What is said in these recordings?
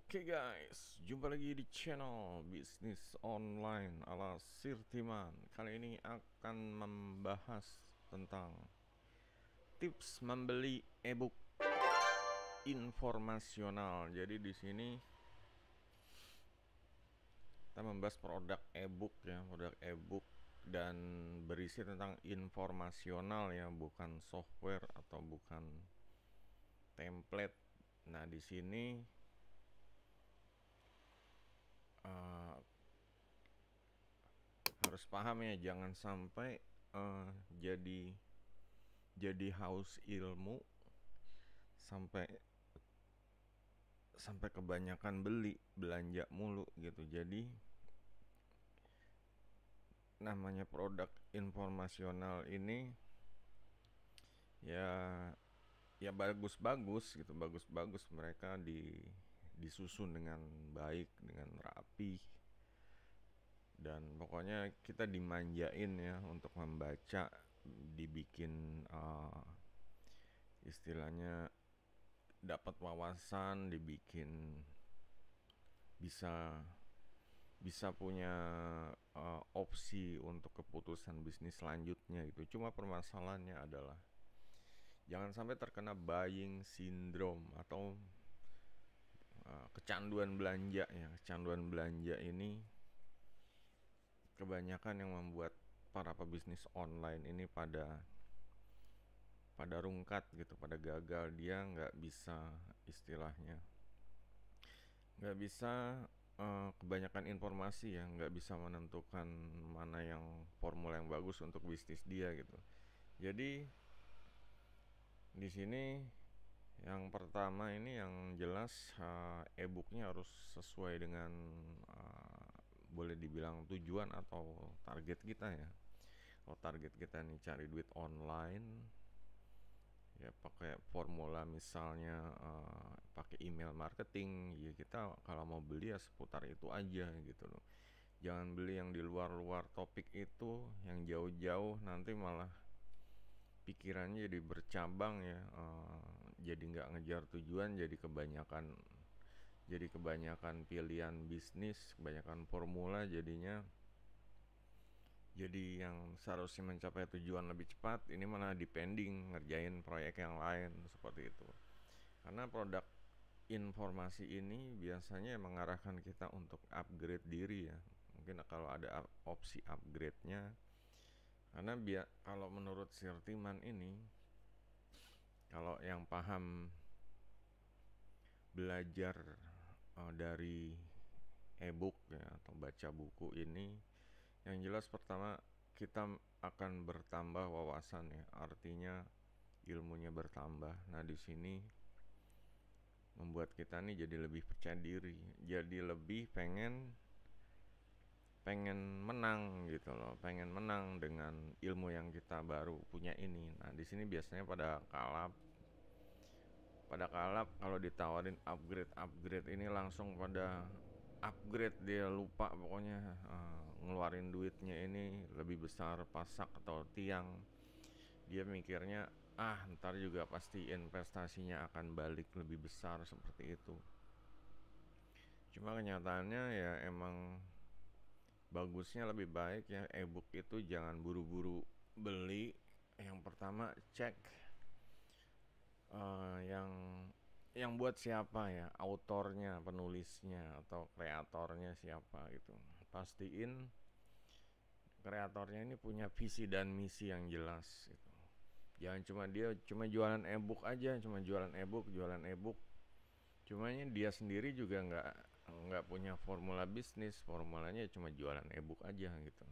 Oke guys, jumpa lagi di channel bisnis online ala Sirtiman. Kali ini akan membahas tentang tips membeli ebook informasional. Jadi di sini kita membahas produk ebook ya, produk ebook dan berisi tentang informasional ya, bukan software atau bukan template. Nah, di sini harus paham ya, jangan sampai jadi haus ilmu sampai kebanyakan belanja mulu gitu. Jadi namanya produk informasional ini ya bagus-bagus gitu, bagus-bagus, mereka disusun dengan baik, dengan rapi, dan pokoknya kita dimanjain ya untuk membaca, dibikin istilahnya dapat wawasan, dibikin bisa punya opsi untuk keputusan bisnis selanjutnya gitu. Cuma permasalahannya adalah jangan sampai terkena buying syndrome atau kecanduan belanja ya. Kecanduan belanja ini kebanyakan yang membuat para pebisnis online ini pada rungkat gitu, pada gagal. Dia nggak bisa, istilahnya nggak bisa kebanyakan informasi ya, nggak bisa menentukan mana yang formula yang bagus untuk bisnis dia gitu. Jadi di sini yang pertama ini yang jelas, e-booknya harus sesuai dengan boleh dibilang tujuan atau target kita ya. Kalau target kita nih cari duit online, ya pakai formula misalnya pakai email marketing, ya kita kalau mau beli ya seputar itu aja gitu loh. Jangan beli yang di luar topik itu, yang jauh-jauh, nanti malah pikirannya jadi bercabang ya, jadi nggak ngejar tujuan, jadi kebanyakan pilihan bisnis, kebanyakan formula, jadinya jadi yang seharusnya mencapai tujuan lebih cepat, ini malah dipending ngerjain proyek yang lain, seperti itu. Karena produk informasi ini biasanya mengarahkan kita untuk upgrade diri ya. Mungkin kalau ada opsi upgrade-nya. Karena kalau menurut Sirtiman ini, kalau yang paham belajar dari e-book ya, atau baca buku ini, yang jelas pertama kita akan bertambah wawasan ya, artinya ilmunya bertambah. Nah, di sini membuat kita nih jadi lebih percaya diri, jadi lebih pengen menang gitu loh, pengen menang dengan ilmu yang kita baru punya ini. Nah, di sini biasanya pada kalap kalau ditawarin upgrade ini langsung pada upgrade, dia lupa pokoknya ngeluarin duitnya ini lebih besar pasak atau tiang. Dia mikirnya ntar juga pasti investasinya akan balik lebih besar, seperti itu. Cuma kenyataannya ya emang bagusnya lebih baik ya ebook itu jangan buru-buru beli. Yang pertama cek yang buat siapa ya, autornya, penulisnya atau kreatornya siapa gitu. Pastiin kreatornya ini punya visi dan misi yang jelas gitu. Jangan cuma jualan ebook aja, jualan ebook. Cumanya dia sendiri juga nggak punya formula bisnis, formulanya cuma jualan ebook aja gitu.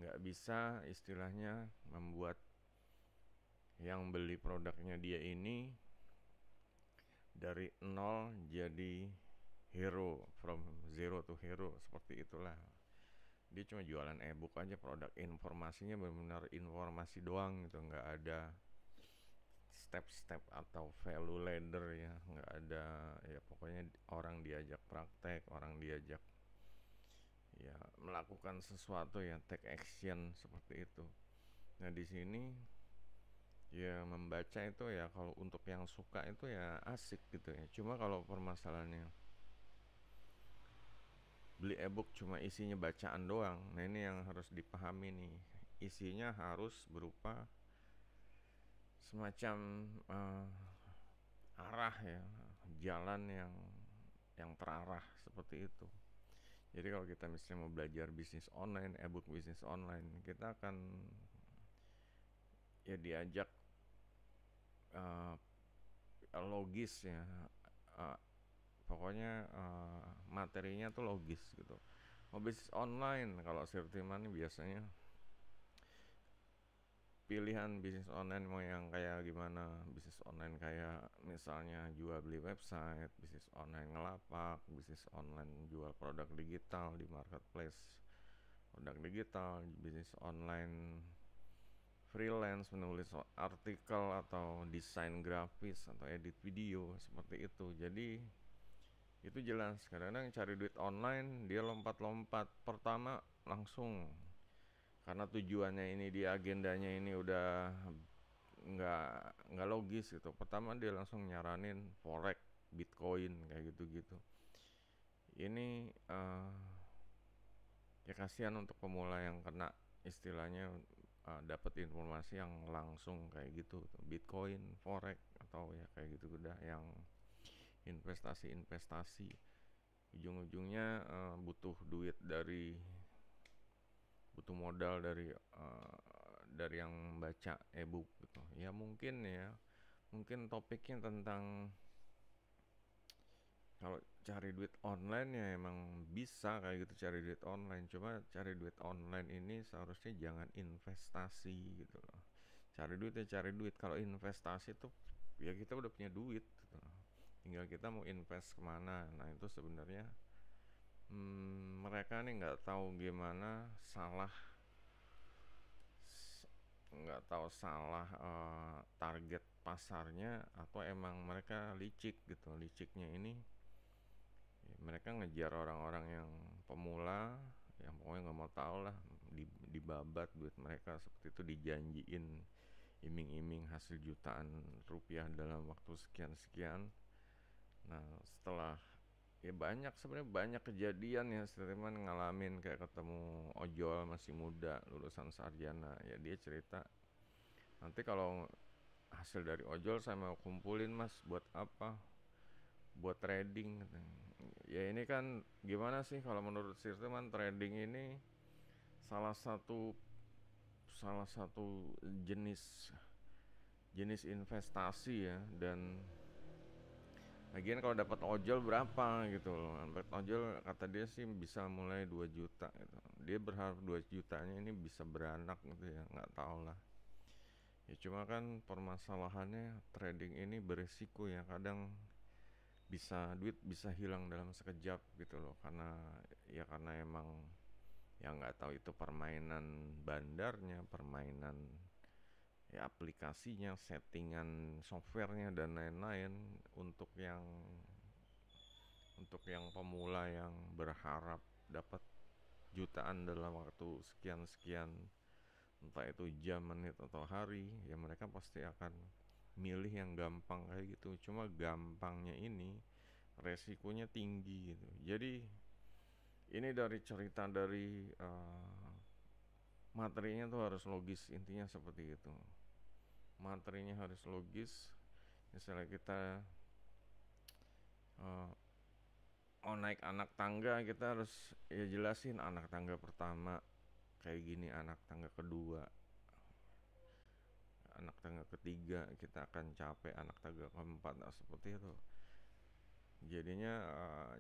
Nggak bisa istilahnya membuat yang beli produknya dia ini dari nol jadi hero, from zero to hero, seperti itulah. Dia cuma jualan ebook aja, produk informasinya benar-benar informasi doang gitu, nggak ada step-step atau value ladder ya, nggak ada ya. Pokoknya orang diajak praktek, orang diajak ya melakukan sesuatu ya, take action, seperti itu. Nah, di sini ya membaca itu ya kalau untuk yang suka itu ya asik gitu ya. Cuma kalau permasalahannya beli ebook cuma isinya bacaan doang. Nah ini yang harus dipahami nih, isinya harus berupa semacam arah ya, jalan yang terarah seperti itu. Jadi kalau kita misalnya mau belajar bisnis online, ebook bisnis online, kita akan ya diajak uh, logis ya, uh, pokoknya materinya tuh logis gitu. Mau bisnis online, kalau Sirtiman ini biasanya pilihan bisnis online mau yang kayak gimana. Bisnis online kayak misalnya jual beli website, bisnis online ngelapak, bisnis online jual produk digital di marketplace produk digital, bisnis online freelance menulis artikel atau desain grafis atau edit video seperti itu. Jadi itu jelas, kadang-kadang cari duit online dia lompat-lompat pertama langsung, karena tujuannya ini, di agendanya ini udah nggak nggak logis gitu. Pertama dia langsung nyaranin forex, bitcoin kayak gitu-gitu. Ini ya kasihan untuk pemula yang kena istilahnya dapat informasi yang langsung kayak gitu, bitcoin, forex atau ya kayak gitu udah yang investasi ujung-ujungnya butuh modal dari yang baca ebook gitu. Ya mungkin topiknya tentang kalau cari duit online ya emang bisa kayak gitu cari duit online. Cuma cari duit online ini seharusnya jangan investasi gitu loh. Cari duit ya cari duit. Kalau investasi tuh ya kita udah punya duit gitu loh. Tinggal kita mau invest kemana. Nah itu sebenarnya mereka nih nggak tahu salah target pasarnya atau emang mereka licik gitu. Liciknya ini ya, mereka ngejar orang-orang yang pemula yang pokoknya nggak mau tahu lah, dibabat duit mereka seperti itu, dijanjiin iming-iming hasil jutaan rupiah dalam waktu sekian-sekian. Nah setelah ya sebenarnya banyak kejadian ya, Steven ngalamin kayak ketemu ojol masih muda lulusan sarjana ya, dia cerita nanti kalau hasil dari ojol saya mau kumpulin mas, buat apa, buat trading. Ya ini kan gimana sih kalau menurut Steven, trading ini salah satu salah satu jenis jenis investasi ya. Dan lagian kalau dapat ojol berapa gitu loh. Dapat ojol kata dia sih bisa mulai 2 juta gitu. Dia berharap 2 jutanya ini bisa beranak gitu ya, nggak tahu lah. Ya cuma kan permasalahannya trading ini beresiko ya, kadang duit bisa hilang dalam sekejap gitu loh, karena emang ya nggak tahu itu permainan bandarnya, permainan ya aplikasinya, settingan softwarenya dan lain-lain. Untuk yang pemula yang berharap dapat jutaan dalam waktu sekian-sekian, entah itu jam, menit atau hari, ya mereka pasti akan milih yang gampang kayak gitu. Cuma gampangnya ini resikonya tinggi gitu. Jadi ini dari cerita dari materinya tuh harus logis, intinya seperti itu. Materinya harus logis. Misalnya kita mau naik anak tangga, kita harus ya jelasin anak tangga pertama kayak gini, anak tangga kedua, anak tangga ketiga kita akan capek, anak tangga keempat, nah seperti itu.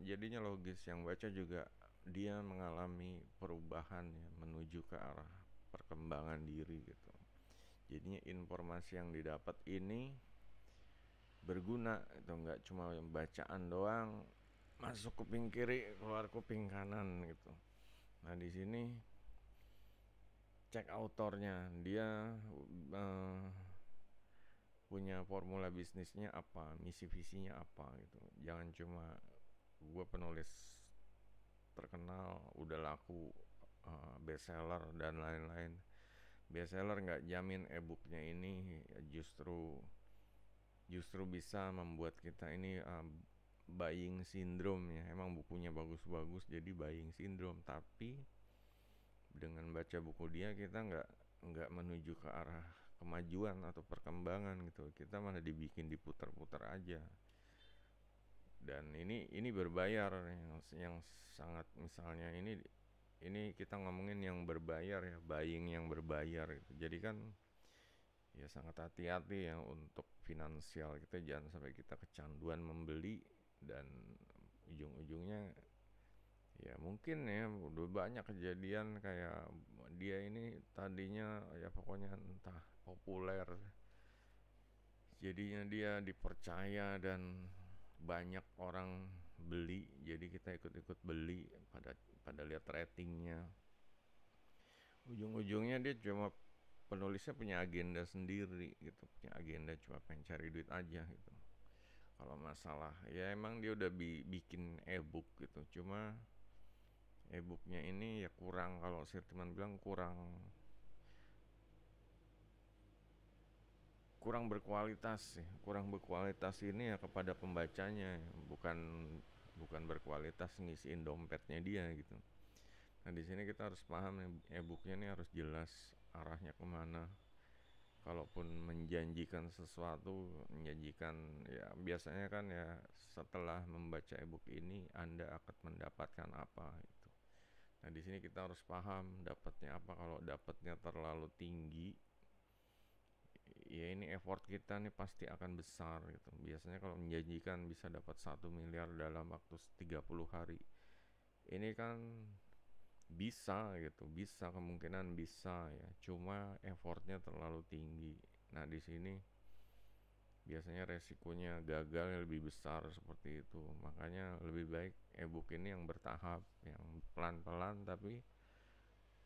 Jadinya logis, yang baca juga dia mengalami perubahan ya, menuju ke arah perkembangan diri gitu. Jadinya informasi yang didapat ini berguna itu, nggak cuma bacaan doang masuk kuping kiri keluar kuping kanan gitu. Nah di sini cek autornya, dia punya formula bisnisnya apa, misi visinya apa gitu. Jangan cuma gue penulis terkenal udah laku, bestseller dan lain-lain. Bestseller nggak jamin e-booknya ini justru bisa membuat kita ini buying syndrome ya. Emang bukunya bagus-bagus jadi buying syndrome, tapi dengan baca buku dia kita nggak menuju ke arah kemajuan atau perkembangan gitu. Kita malah dibikin diputar-putar aja. Dan ini berbayar yang sangat, misalnya ini kita ngomongin yang berbayar ya, buying yang berbayar gitu. Jadi kan ya sangat hati-hati ya untuk finansial kita, jangan sampai kita kecanduan membeli dan ujung-ujungnya ya mungkin ya udah banyak kejadian kayak dia ini tadinya ya pokoknya entah populer, jadinya dia dipercaya dan banyak orang beli, jadi kita ikut-ikut beli pada pada lihat ratingnya. Ujung-ujungnya dia cuma, penulisnya punya agenda sendiri gitu, punya agenda cuma pengen cari duit aja gitu. Kalau masalah ya emang dia udah bikin e-book gitu, cuma e-booknya ini ya kurang, kalau Sirtiman bilang kurang kurang berkualitas sih. Kurang berkualitas ini ya kepada pembacanya, bukan bukan berkualitas ngisiin dompetnya dia gitu. Nah di sini kita harus paham nih, e-booknya ini harus jelas arahnya kemana. Kalaupun menjanjikan sesuatu, menjanjikan ya biasanya kan ya setelah membaca e-book ini Anda akan mendapatkan apa itu. Nah di sini kita harus paham dapatnya apa. Kalau dapatnya terlalu tinggi, ya ini effort kita nih pasti akan besar gitu. Biasanya kalau menjanjikan bisa dapat 1 miliar dalam waktu 30 hari, ini kan bisa gitu, bisa, kemungkinan bisa ya, cuma effortnya terlalu tinggi. Nah di sini biasanya resikonya gagal lebih besar seperti itu. Makanya lebih baik e-book ini yang bertahap, yang pelan-pelan, tapi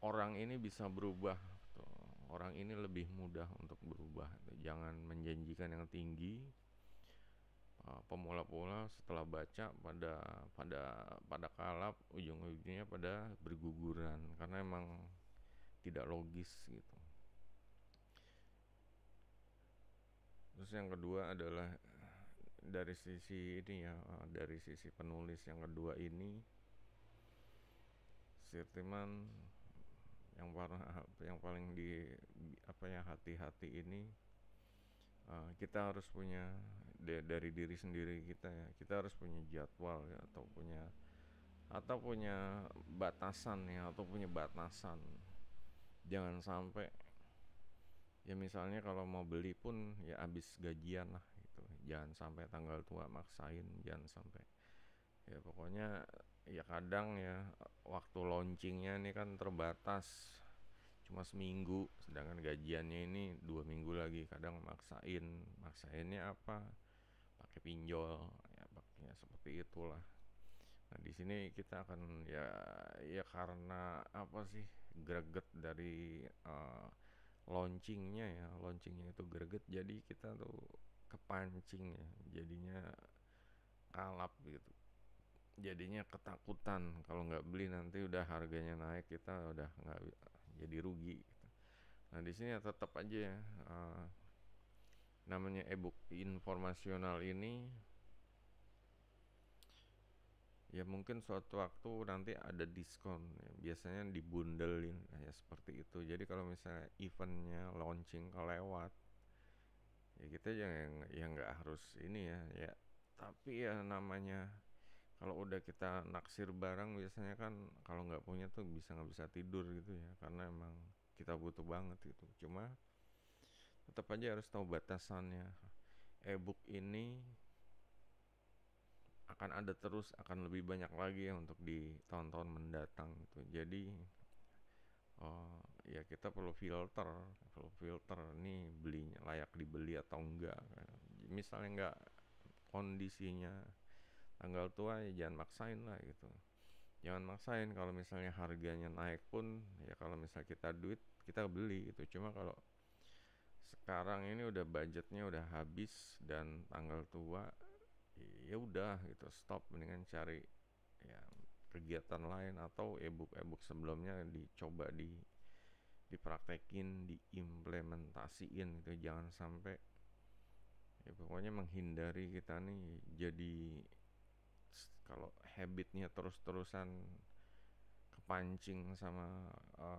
orang ini bisa berubah tuh. Orang ini lebih mudah untuk berubah tuh. Jangan menjanjikan yang tinggi. Pemula-pemula setelah baca pada pada kalap, ujung-ujungnya pada berguguran karena emang tidak logis gitu. Terus yang kedua adalah dari sisi ini ya, dari sisi penulis yang kedua ini, Sirtiman yang paling di apa ya, hati-hati ini, kita harus punya dari diri sendiri kita ya, kita harus punya jadwal ya, atau punya batasan ya, atau punya batasan. Jangan sampai ya misalnya kalau mau beli pun ya habis gajian lah gitu. Jangan sampai tanggal tua maksain, jangan sampai. Ya pokoknya ya kadang ya waktu launchingnya ini kan terbatas, cuma seminggu, sedangkan gajiannya ini 2 minggu lagi. Kadang maksainnya apa, pakai pinjol ya, pakainya seperti itulah. Nah di sini kita akan ya karena apa sih, greget dari launchingnya itu greget, jadi kita tuh kepancing ya, jadinya kalap gitu, jadinya ketakutan kalau nggak beli nanti udah harganya naik, kita udah nggak, jadi rugi gitu. Nah di sini ya tetap aja ya, namanya e-book informasional ini ya mungkin suatu waktu nanti ada diskon ya, biasanya dibundelin ya seperti itu. Jadi kalau misalnya eventnya launching kelewat, ya kita yang nggak harus ini ya, tapi ya namanya kalau udah kita naksir barang biasanya kan kalau nggak punya tuh nggak bisa tidur gitu ya, karena emang kita butuh banget gitu. Cuma tetap aja harus tahu batasannya. E-book ini akan ada terus, akan lebih banyak lagi ya untuk di tahun-tahun mendatang gitu. Jadi ya kita perlu filter nih, belinya layak dibeli atau enggak. Misalnya enggak, kondisinya tanggal tua ya jangan maksain lah gitu. Jangan maksain. Kalau misalnya harganya naik pun ya, kalau misalnya kita duit kita beli gitu. Cuma kalau sekarang ini udah budgetnya udah habis dan tanggal tua, ya udah gitu, stop, mendingan cari ya kegiatan lain, atau e-book sebelumnya dicoba dipraktekin, diimplementasiin gitu. Jangan sampai ya pokoknya menghindari kita nih jadi kalau habitnya terus-terusan kepancing sama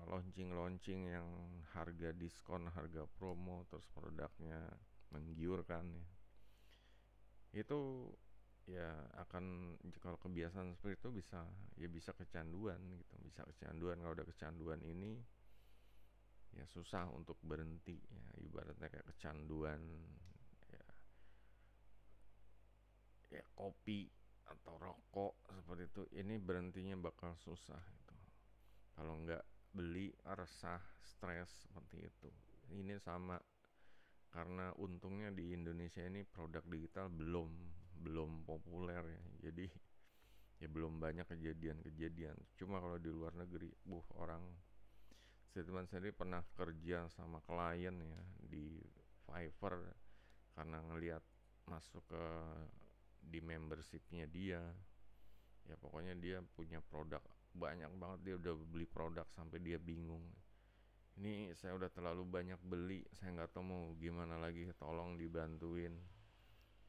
launching-launching yang harga diskon, harga promo, terus produknya menggiurkan ya, itu ya akan, kalau kebiasaan seperti itu bisa, ya bisa kecanduan gitu, bisa kecanduan. Kalau udah kecanduan ini ya susah untuk berhenti ya, ibaratnya kayak kecanduan ya, ya kopi atau rokok seperti itu, ini berhentinya bakal susah gitu. Kalau nggak beli resah, stres seperti itu. Ini sama, karena untungnya di Indonesia ini produk digital belum belum populer ya. Jadi ya belum banyak kejadian-kejadian. Cuma kalau di luar negeri, orang statement sendiri pernah kerja sama klien ya di Fiverr, karena ngelihat masuk ke di membershipnya dia, ya pokoknya dia punya produk banyak banget, dia udah beli produk sampai dia bingung, ini saya udah terlalu banyak beli, saya nggak tahu mau gimana lagi, tolong dibantuin,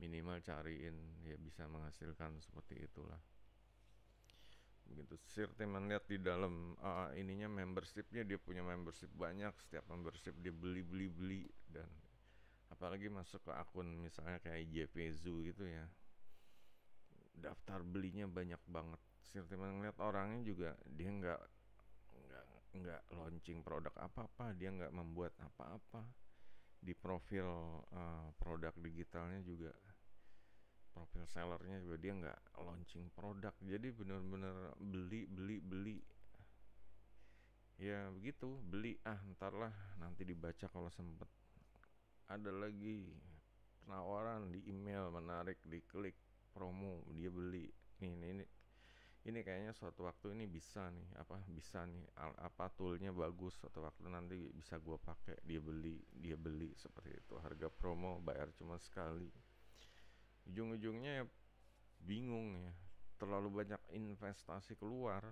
minimal cariin ya bisa menghasilkan seperti itulah. Begitu Sirte melihat di dalam ininya membershipnya, dia punya membership banyak, setiap membership dia beli, dan apalagi masuk ke akun misalnya kayak JPZoo gitu ya, daftar belinya banyak banget. Sirte melihat orangnya juga, dia nggak nggak launching produk apa-apa, dia nggak membuat apa-apa di profil produk digitalnya juga, profil sellernya juga dia nggak launching produk, jadi benar-benar beli, ya begitu, beli ntar lah, nanti dibaca kalau sempet, ada lagi penawaran di email menarik, diklik promo, dia beli, ini kayaknya suatu waktu ini bisa nih apa toolnya bagus, suatu waktu nanti bisa gua pakai, dia beli seperti itu, harga promo, bayar cuma sekali. Ujung-ujungnya ya bingung ya, terlalu banyak investasi keluar,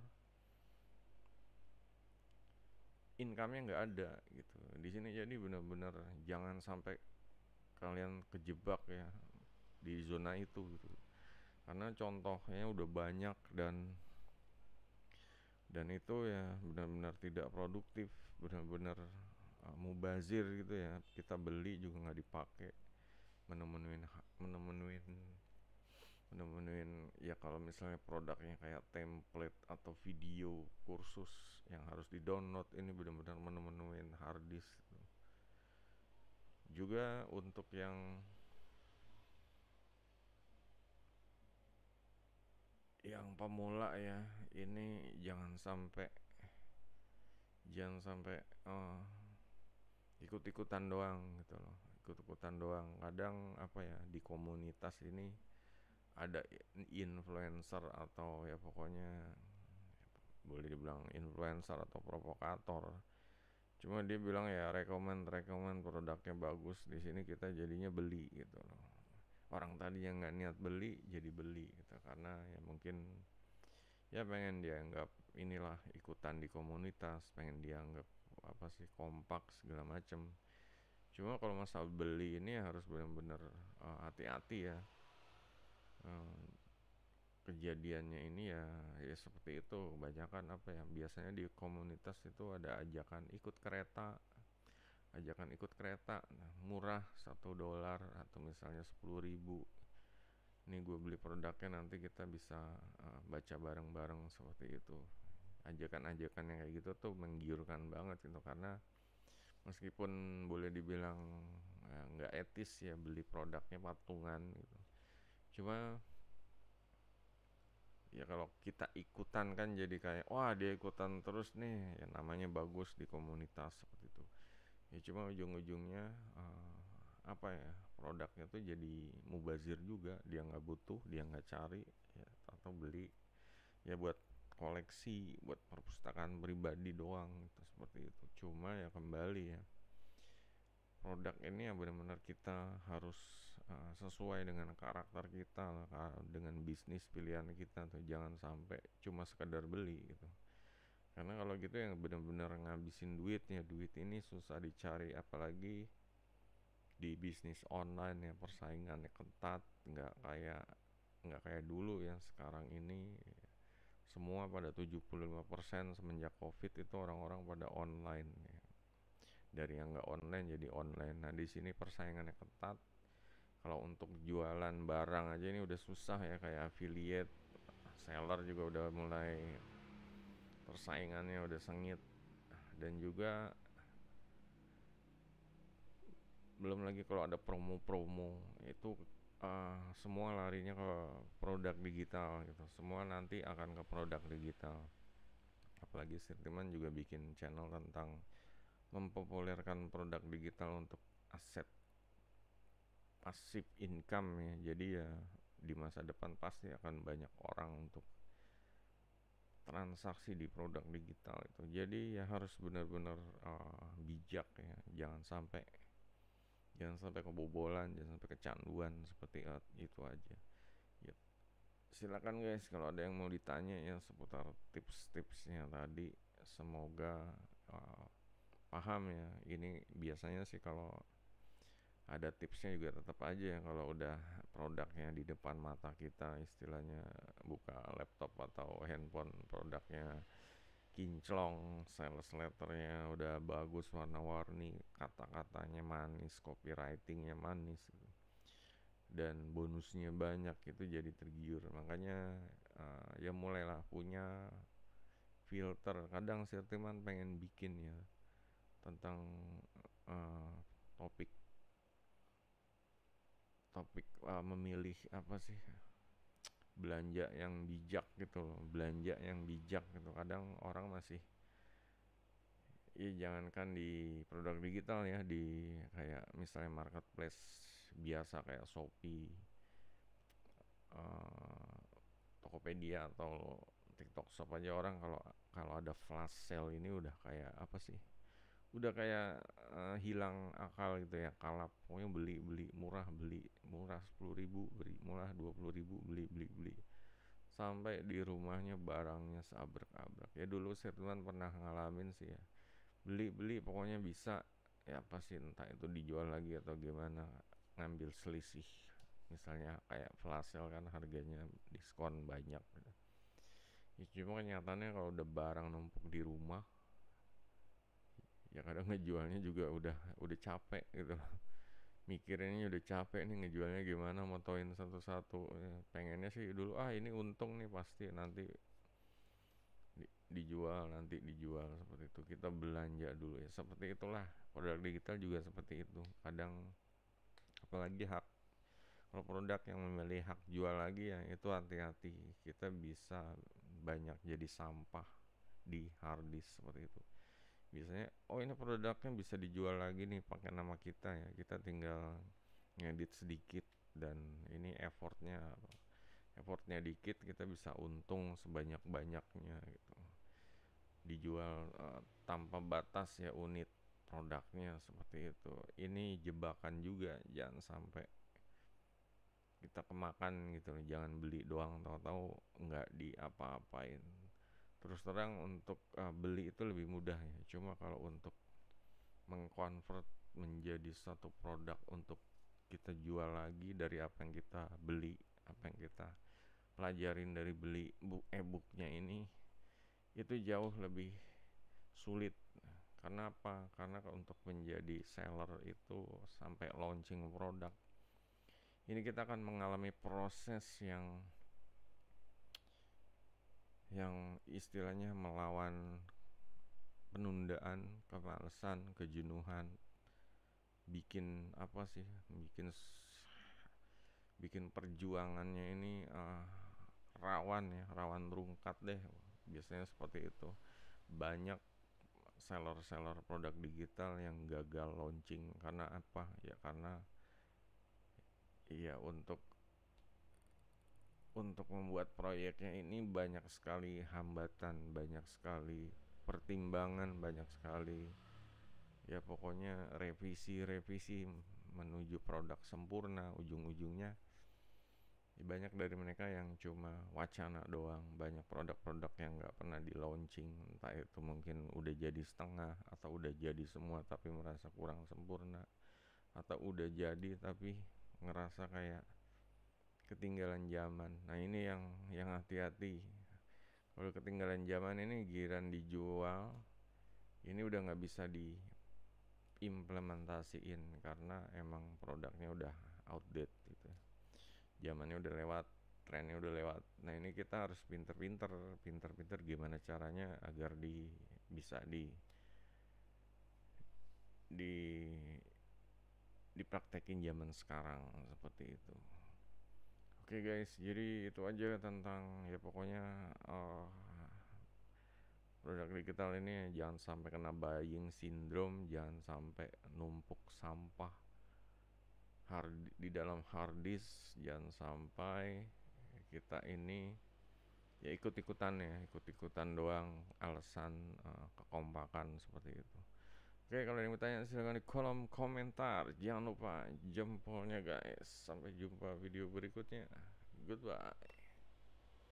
income-nya nggak ada gitu di sini. Jadi benar-benar jangan sampai kalian kejebak ya di zona itu gitu, karena contohnya udah banyak, dan itu ya benar-benar tidak produktif, benar-benar mubazir gitu ya, kita beli juga nggak dipakai, menemuin menemuin menemuin ya, kalau misalnya produknya kayak template atau video kursus yang harus di download, ini benar-benar menemuin hard disk gitu. Juga untuk yang pemula ya, ini jangan sampai ikut-ikutan doang gitu loh, ikut-ikutan doang. Kadang apa ya, di komunitas ini ada influencer atau ya pokoknya boleh dibilang influencer atau provokator, cuma dia bilang ya rekomend produknya bagus, di sini kita jadinya beli gitu loh. Orang tadi yang nggak niat beli jadi beli gitu, karena ya mungkin ya pengen dianggap inilah, ikutan di komunitas, pengen dianggap apa sih, kompak segala macem. Cuma kalau masalah beli ini harus benar-benar hati-hati ya. Uh, Kejadiannya ini ya seperti itu, kebanyakan apa ya, biasanya di komunitas itu ada ajakan ikut kereta, nah, murah $1 atau misalnya 10.000, ini gue beli produknya, nanti kita bisa baca bareng-bareng seperti itu. Ajakan-ajakan yang kayak gitu tuh menggiurkan banget gitu, karena meskipun boleh dibilang nggak etis ya, beli produknya patungan gitu, cuma ya kalau kita ikutan kan jadi kayak wah dia ikutan terus nih ya, namanya bagus di komunitas seperti itu ya, cuma ujung-ujungnya apa ya, produknya tuh jadi mubazir juga, dia nggak butuh, dia nggak cari ya, atau beli ya buat koleksi, buat perpustakaan pribadi doang gitu, seperti itu. Cuma ya kembali ya, produk ini ya benar-benar kita harus sesuai dengan karakter kita lah, dengan bisnis pilihan kita tuh, jangan sampai cuma sekedar beli gitu, karena kalau gitu yang benar-benar ngabisin duitnya. Duit ini susah dicari, apalagi di bisnis online ya, persaingannya ketat, nggak kayak nggak kayak dulu ya. Sekarang ini semua pada 75% semenjak Covid itu orang-orang pada online ya. Dari yang nggak online jadi online. Nah, di sini persaingannya ketat. Kalau untuk jualan barang aja ini udah susah ya, kayak affiliate, seller juga udah mulai persaingannya udah sengit. Dan juga belum lagi kalau ada promo-promo itu semua larinya ke produk digital gitu. Semua nanti akan ke produk digital. Apalagi Sirtiman juga bikin channel tentang mempopulerkan produk digital untuk aset pasif income ya. Jadi ya di masa depan pasti akan banyak orang untuk transaksi di produk digital itu. Jadi ya harus benar-benar bijak ya. Jangan sampai kebobolan, jangan sampai kecanduan seperti itu aja. Ya, silakan guys kalau ada yang mau ditanya ya seputar tips-tipsnya tadi. Semoga uh, paham ya. Ini biasanya sih kalau ada tipsnya juga tetap aja ya, kalau udah produknya di depan mata kita, istilahnya buka laptop atau handphone, produknya kinclong, sales letternya udah bagus, warna-warni, kata-katanya manis, copywritingnya manis gitu, dan bonusnya banyak, itu jadi tergiur. Makanya ya mulailah punya filter. Kadang Sirtiman pengen bikin ya tentang uh, topik topik memilih apa sih, belanja yang bijak gitu loh, belanja yang bijak gitu. Kadang orang masih, ya jangankan di produk digital ya, di kayak misalnya marketplace biasa kayak Shopee, eh, Tokopedia atau TikTok Shop aja, orang kalau kalau ada flash sale ini udah kayak apa sih, udah kayak hilang akal gitu ya, kalap. Pokoknya beli beli murah, beli murah 10.000, beli murah 20.000, beli beli beli sampai di rumahnya barangnya seabrek-abrek. Ya dulu saya tuh pernah ngalamin sih ya, beli beli pokoknya bisa, ya pasti entah itu dijual lagi atau gimana, ngambil selisih. Misalnya kayak flash sale kan harganya diskon banyak gitu. Ya cuma kenyataannya kalau udah barang numpuk di rumah, ya kadang ngejualnya juga udah capek gitu. Mikirinnya udah capek nih, ngejualnya gimana, motoin satu-satu ya. Pengennya sih dulu ini untung nih, pasti nanti dijual, nanti dijual, seperti itu. Kita belanja dulu ya, seperti itulah produk digital juga seperti itu. Kadang apalagi kalau produk yang memilih hak jual lagi ya, itu hati-hati, kita bisa banyak jadi sampah di harddisk seperti itu. Biasanya ini produknya bisa dijual lagi nih pakai nama kita ya, kita tinggal ngedit sedikit, dan ini effortnya dikit, kita bisa untung sebanyak-banyaknya gitu. Dijual tanpa batas ya unit produknya, seperti itu. Ini jebakan juga, jangan sampai kita kemakan gitu. Jangan beli doang tahu-tahu nggak diapa-apain. Terus terang untuk beli itu lebih mudah ya, cuma kalau untuk mengkonvert menjadi satu produk untuk kita jual lagi dari apa yang kita beli, apa yang kita pelajarin dari beli e-booknya ini, itu jauh lebih sulit. Karena apa? Karena untuk menjadi seller itu sampai launching produk, ini kita akan mengalami proses yang istilahnya melawan penundaan, kemalasan, kejenuhan. Bikin apa sih? Bikin perjuangannya ini rawan ya, rawan rungkat deh. Biasanya seperti itu. Banyak seller-seller produk digital yang gagal launching karena apa? Ya karena ya untuk membuat proyeknya ini banyak sekali hambatan, banyak sekali pertimbangan, banyak sekali ya pokoknya revisi-revisi menuju produk sempurna. Ujung-ujungnya ya banyak dari mereka yang cuma wacana doang, banyak produk-produk yang nggak pernah di launching, entah itu mungkin udah jadi setengah atau udah jadi semua tapi merasa kurang sempurna, atau udah jadi tapi ngerasa kayak ketinggalan zaman. Nah ini yang hati-hati. Kalau ketinggalan zaman ini giran dijual, ini udah nggak bisa diimplementasiin karena emang produknya udah outdated gitu. Zamannya udah lewat, trennya udah lewat. Nah ini kita harus pinter-pinter gimana caranya agar bisa di dipraktekin zaman sekarang seperti itu. Oke guys, jadi itu aja tentang ya pokoknya produk digital ini jangan sampai kena buying syndrome, jangan sampai numpuk sampah di dalam hard disk, jangan sampai kita ini ya ikut-ikutan doang alasan kekompakan seperti itu. Oke, kalau ada yang bertanya silahkan di kolom komentar. Jangan lupa jempolnya guys. Sampai jumpa video berikutnya. Goodbye.